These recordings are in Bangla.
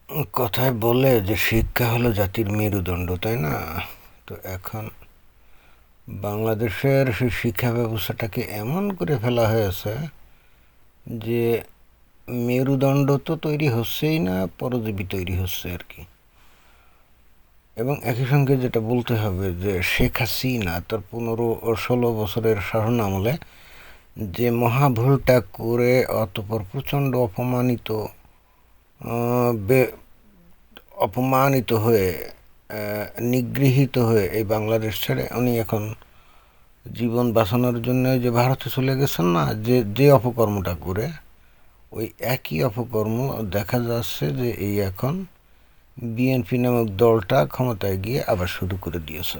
কথায় বলে যে শিক্ষা হলো জাতির মেরুদণ্ড, তাই না? তো এখন বাংলাদেশের সেই শিক্ষা ব্যবস্থাটাকে এমন করে ফেলা হয়েছে যে মেরুদণ্ড তো তৈরি হচ্ছেই না, পরজীবী তৈরি হচ্ছে আর কি। এবং একই সঙ্গে যেটা বলতে হবে যে শেখ হাসিনা তার 15-16 বছরের শাসন আমলে যে মহাভুলটা করে অতপর প্রচণ্ড অপমানিত হয়ে নিগৃহীত হয়ে এই বাংলাদেশ ছেড়ে উনি এখন জীবন বাঁচানোর জন্য যে ভারতে চলে গেছেন না, যে যে অপকর্মটা করে, ওই একই অপকর্ম দেখা যাচ্ছে যে এই এখন বিএনপি নামক দলটা ক্ষমতায় গিয়ে আবার শুরু করে দিয়েছে।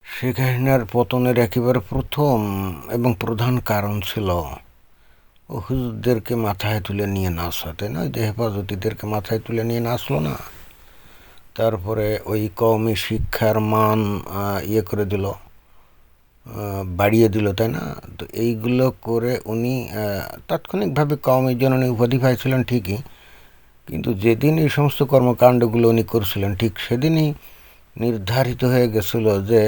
শেখ হাসিনার পতনের একেবারে প্রথম এবং প্রধান কারণ ছিল ও হুজুরদেরকে মাথায় তুলে নিয়ে না আসা, তাই না? যে হেফাজতিদেরকে মাথায় তুলে নিয়ে না আসলো না, তারপরে ওই কওমি শিক্ষার মান করে দিল, বাড়িয়ে দিল, তাই না? তো এইগুলো করে উনি তাৎক্ষণিকভাবে কওমি জননী উপাধি পাইছিলেন ঠিকই, কিন্তু যেদিন এই সমস্ত কর্মকাণ্ডগুলো উনি করছিলেন ঠিক সেদিনই নির্ধারিত হয়ে গেছিল যে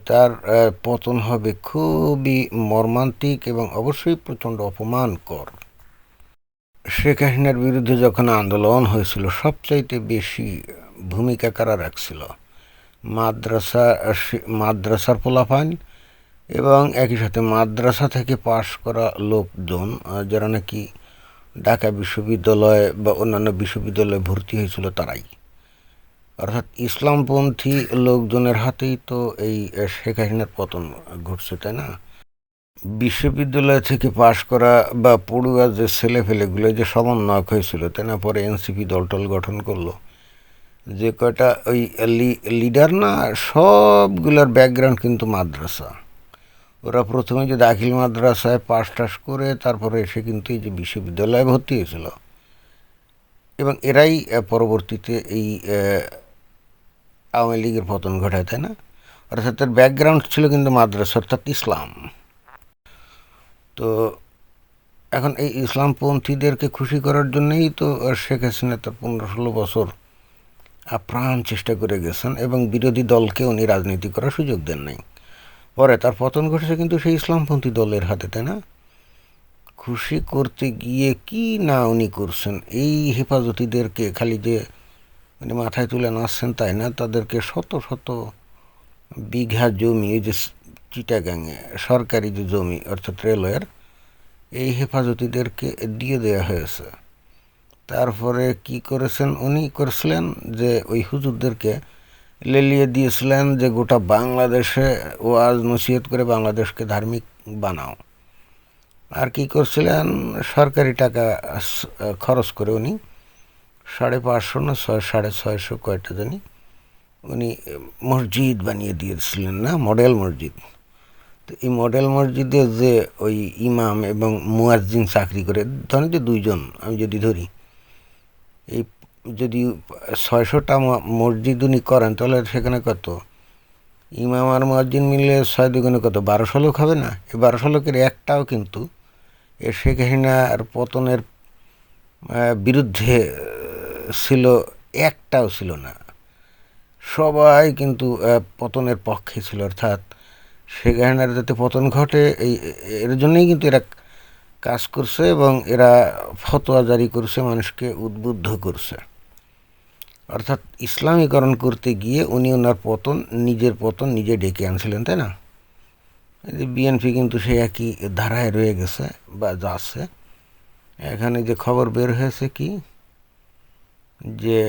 তার পতন হবে খুবই মর্মান্তিক এবং অবশ্যই প্রচণ্ড অপমানকর। শেখ হাসিনার বিরুদ্ধে যখন আন্দোলন হয়েছিল সবচাইতে বেশি ভূমিকা কারা রাখছিল? মাদ্রাসা মাদ্রাসার পোলাপান এবং একই সাথে মাদ্রাসা থেকে পাশ করা লোকজন, যারা নাকি ঢাকা বিশ্ববিদ্যালয় বা অন্যান্য বিশ্ববিদ্যালয়ে ভর্তি হয়েছিল তারাই, অর্থাৎ ইসলামপন্থী লোকজনের হাতেই তো এই শেখ হাসিনার পতন ঘটছে, তাই না? বিশ্ববিদ্যালয় থেকে পাশ করা বা পড়ুয়া যে ছেলেফেলেগুলো যে সমন্বয়ক হয়েছিল, তাই না? পরে এনসিপি দলটল গঠন করলো, যে কয়টা ওই লিডার না, সবগুলোর ব্যাকগ্রাউন্ড কিন্তু মাদ্রাসা। ওরা প্রথমে যে দাখিল মাদ্রাসায় পাশ টাস করে তারপরে এসে কিন্তু এই যে বিশ্ববিদ্যালয়ে ভর্তি হয়েছিল, এবং এরাই পরবর্তীতে এই আওয়ামী লীগের পতন ঘটায়, তাই না? অর্থাৎ তার ব্যাকগ্রাউন্ড ছিল কিন্তু মাদ্রাসা, অর্থাৎ ইসলাম। তো এখন এই ইসলামপন্থীদেরকে খুশি করার জন্যই তো শেখ হাসিনা তার 15-16 বছর আপ্রাণ চেষ্টা করে গেছেন এবং বিরোধী দলকে উনি রাজনীতি করার সুযোগ দেন নাই। পরে তার পতন ঘটেছে কিন্তু সেই ইসলামপন্থী দলের হাতে, তাই না? খুশি করতে গিয়ে কি না উনি করছেন, এই হেফাজতিদেরকে খালি যে উনি মাথায় তুলে নাচছেন তাই না, তাদেরকে শত শত বিঘা জমি, এই যে চিটাগাঙে সরকারি যে জমি অর্থাৎ রেলওয়ের, এই হেফাজতিদেরকে দিয়ে দেওয়া হয়েছে। তারপরে কি করেছেন উনি? করেছিলেন যে ওই হুজুরদেরকে লেলিয়ে দিয়েছিলেন যে গোটা বাংলাদেশে ওয়াজ নসিহত করে বাংলাদেশকে ধার্মিক বানাও। আর কি করছিলেন? সরকারি টাকা খরচ করে উনি 550 না 650 কয়টা জানি উনি মসজিদ বানিয়ে দিয়েছিলেন, না মডেল মসজিদ। তো এই মডেল মসজিদে যে ওই ইমাম এবং মুয়াজ্জিন চাকরি করে, ধরেন যে দুইজন আমি যদি ধরি, এই যদি 600টা মসজিদ উনি করেন তাহলে সেখানে কত? ইমাম আর মুয়াজ্জিন মিলে 6 দুগুণে কত? 1200 লোক হবে না? এই 1200 লোকের একটাও কিন্তু এ শেখ হাসিনার পতনের বিরুদ্ধে ছিল, একটাও ছিল না। সবাই কিন্তু পতনের পক্ষে ছিল, অর্থাৎ শেখ হাসিনার যাতে পতন ঘটে এর জন্যই কিন্তু এরা কাজ করছে এবং এরা ফতোয়া জারি করছে, মানুষকে উদ্বুদ্ধ করছে। অর্থাৎ ইসলামীকরণ করতে গিয়ে উনি ওনার নিজের পতন নিজে ডেকে আনছিলেন, তাই না? এই যে বিএনপি কিন্তু সে একই ধারায় রয়ে গেছে বা যাচ্ছে। এখানে যে খবর বের হয়েছে কি, যে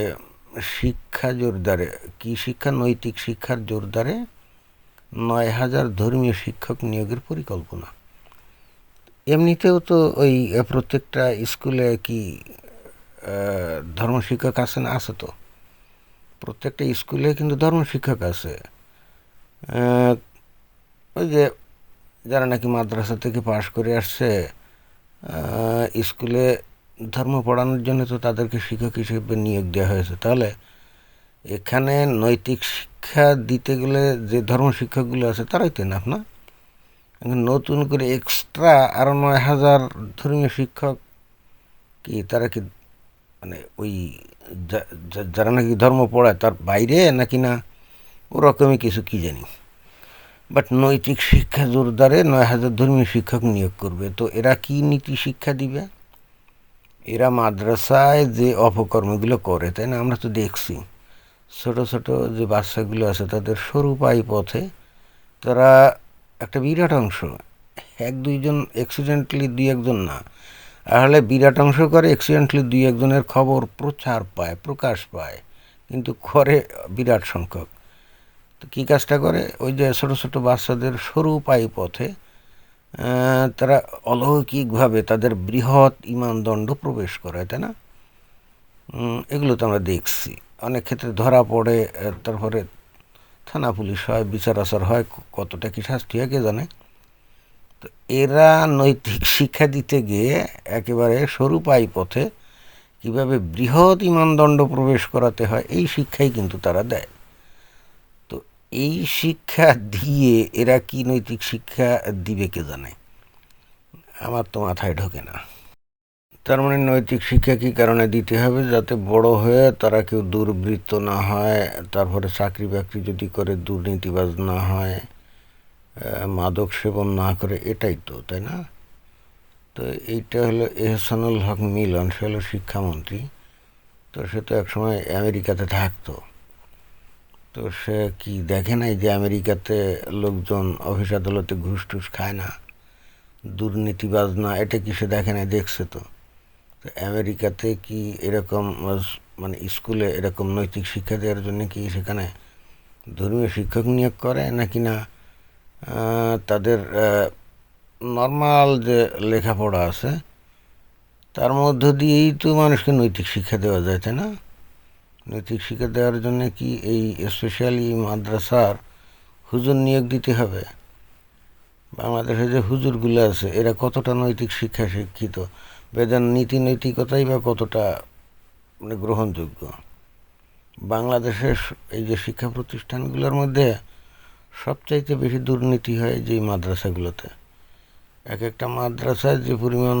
শিক্ষা জোরদারে, কি শিক্ষা? নৈতিক শিক্ষার জোরদারে 9,000 ধর্মীয় শিক্ষক নিয়োগের পরিকল্পনা। এমনিতেও তো ওই প্রত্যেকটা স্কুলে কি ধর্ম শিক্ষক আছে না? আছে তো, প্রত্যেকটা স্কুলে কিন্তু ধর্ম শিক্ষক আছে। ওই যে যারা নাকি মাদ্রাসা থেকে পাশ করে আসছে, স্কুলে ধর্ম পড়ানোর জন্য তো তাদেরকে শিক্ষক হিসেবে নিয়োগ দেওয়া হয়েছে। তাহলে এখানে নৈতিক শিক্ষা দিতে গেলে যে ধর্ম শিক্ষকগুলো আছে তারাই তো না, না? নতুন করে এক্সট্রা আরও 9,000 ধর্মীয় শিক্ষক কি তারা কি মানে ওই যারা নাকি ধর্ম পড়ায় তার বাইরে নাকি না ওরকমই কিছু কি জানি, বাট নৈতিক শিক্ষা জোরদারে 9,000 ধর্মীয় শিক্ষক নিয়োগ করবে। তো এরা কি নীতি শিক্ষা দিবে? এরা মাদ্রাসায় যে অপকর্মগুলো করে, তাই না? আমরা তো দেখছি ছোট ছোট যে বাচ্চাগুলো আছে তাদের সরু পাই পথে তারা একটা বিরাট অংশ, এক দুইজন অ্যাক্সিডেন্টলি দুই একজন না, তাহলে বিরাট অংশ করে অ্যাক্সিডেন্টলি দুই একজনের খবর প্রচার পায়, প্রকাশ পায়, কিন্তু করে বিরাট সংখ্যক। তো কী কাজটা করে? ওই যে ছোটো ছোটো বাচ্চাদের সরু পাই পথে তারা অলৌকিকভাবে তাদের বৃহৎ ইমানদণ্ড প্রবেশ করায়, তাই না? এগুলো তো আমরা দেখছি অনেক ক্ষেত্রে ধরা পড়ে, তারপরে থানা পুলিশ হয়, বিচার আচার হয়, কতটা কি শাস্তি হয় কে জানে। তো এরা নৈতিক শিক্ষা দিতে গিয়ে একেবারে সরু পাই পথে কীভাবে বৃহৎ ইমানদণ্ড প্রবেশ করাতে হয় এই শিক্ষাই কিন্তু তারা দেয়। তো এই শিক্ষা দিয়ে এরা কি নৈতিক শিক্ষা দিবে কে জানে, আমার তো মাথায় ঢোকে না। তার মানে নৈতিক শিক্ষা কী কারণে দিতে হবে? যাতে বড় হয়ে তারা কেউ দুর্বৃত্ত না হয়, তারপরে চাকরি বাকরি যদি করে দুর্নীতিবাজ না হয়, মাদক সেবন না করে, এটাই তো, তাই না? তো এইটা হলো এহসানুল হক মিলন, সে হলো শিক্ষামন্ত্রী। তো সে তো একসময় আমেরিকাতে থাকতো, তো সে কি দেখে নাই যে আমেরিকাতে লোকজন অফিস আদালতে ঘুষ টুস খায় না, দুর্নীতিবাজ না? এটা কি সে দেখে নাই? দেখছে তো। তো আমেরিকাতে কি এরকম মানে স্কুলে এরকম নৈতিক শিক্ষা দেওয়ার জন্য কি সেখানে ধর্মীয় শিক্ষক নিয়োগ করে নাকি না তাদের নর্মাল যে লেখাপড়া আছে তার মধ্য দিয়েই তো মানুষকে নৈতিক শিক্ষা দেওয়া যায়, তাই না? নৈতিক শিক্ষা দেওয়ার জন্য কি এই স্পেশালি মাদ্রাসার হুজুর নিয়োগ দিতে হবে? বাংলাদেশে যে হুজুরগুলো আছে এরা কতটা নৈতিক শিক্ষা শিক্ষিত, বেদান নীতি নৈতিকতাই বা কতটা মানে গ্রহণযোগ্য? বাংলাদেশের এই যে শিক্ষা প্রতিষ্ঠানগুলোর মধ্যে সবচাইতে বেশি দুর্নীতি হয় যে মাদ্রাসাগুলোতে। এক একটা মাদ্রাসায় যে পরিমাণ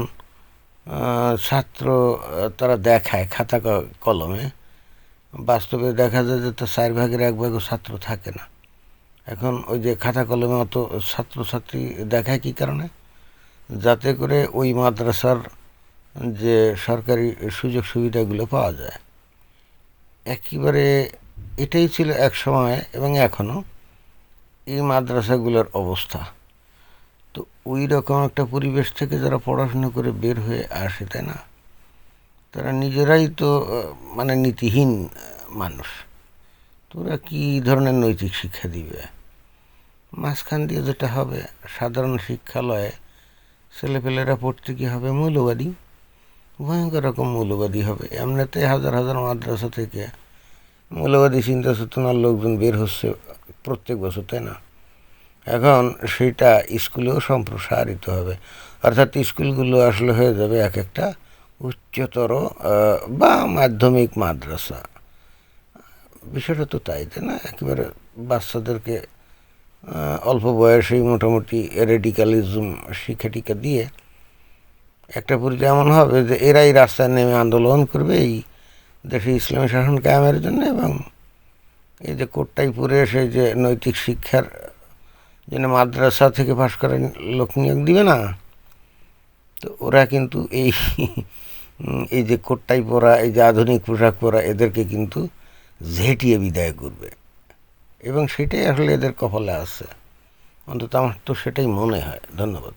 ছাত্র তারা দেখায় খাতা কলমে, বাস্তবে দেখা যায় যে তার 1/4 ছাত্র থাকে না। এখন ওই যে খাতা কলমে অত ছাত্রছাত্রী দেখায় কী কারণে? যাতে করে ওই মাদ্রাসার যে সরকারি সুযোগ সুবিধাগুলো পাওয়া যায়। একেবারে এটাই ছিল এক সময় এবং এখনও এই মাদ্রাসাগুলোর অবস্থা। তো ওই রকম একটা পরিবেশ থেকে যারা পড়াশুনো করে বের হয়ে আসে, তাই না, তারা নিজেরাই তো মানে নীতিহীন মানুষ। তোরা কী ধরনের নৈতিক শিক্ষা দিবে? মাঝখান দিয়ে যেটা হবে, সাধারণ শিক্ষালয়ে ছেলেপেলেরা পড়তে কী হবে? মৌলবাদী, ভয়ঙ্কর রকম মৌলবাদী হবে। এমনিতে হাজার হাজার মাদ্রাসা থেকে মৌলবাদী চিন্তা চেতনার লোকজন বের হচ্ছে প্রত্যেক বছর, তাই না? এখন সেটা স্কুলেও সম্প্রসারিত হবে, অর্থাৎ স্কুলগুলো আসলে হয়ে যাবে এক একটা উচ্চতর বা মাধ্যমিক মাদ্রাসা। বিষয়টা তো তাই, তাই না? একেবারে বাচ্চাদেরকে অল্প বয়সেই মোটামুটি রেডিকালিজম শিক্ষা টিকা দিয়ে একটা পরিচয় এমন হবে যে এরাই রাস্তায় নেমে আন্দোলন করবে এই দেশে ইসলামী শাসন কায়েমের জন্য, এবং এই যে কোটটাই পরে এসে যে নৈতিক শিক্ষার জন্য মাদ্রাসা থেকে পাশ করে লোক নিয়োগ দিবে না, তো ওরা কিন্তু এই যে কোটটাই পরা, এই যে আধুনিক পোশাক পরা, এদেরকে কিন্তু ঝেঁটিয়ে বিদায় করবে, এবং সেটাই আসলে এদের কপালে আছে। অন্তত আমার তো সেটাই মনে হয়। ধন্যবাদ।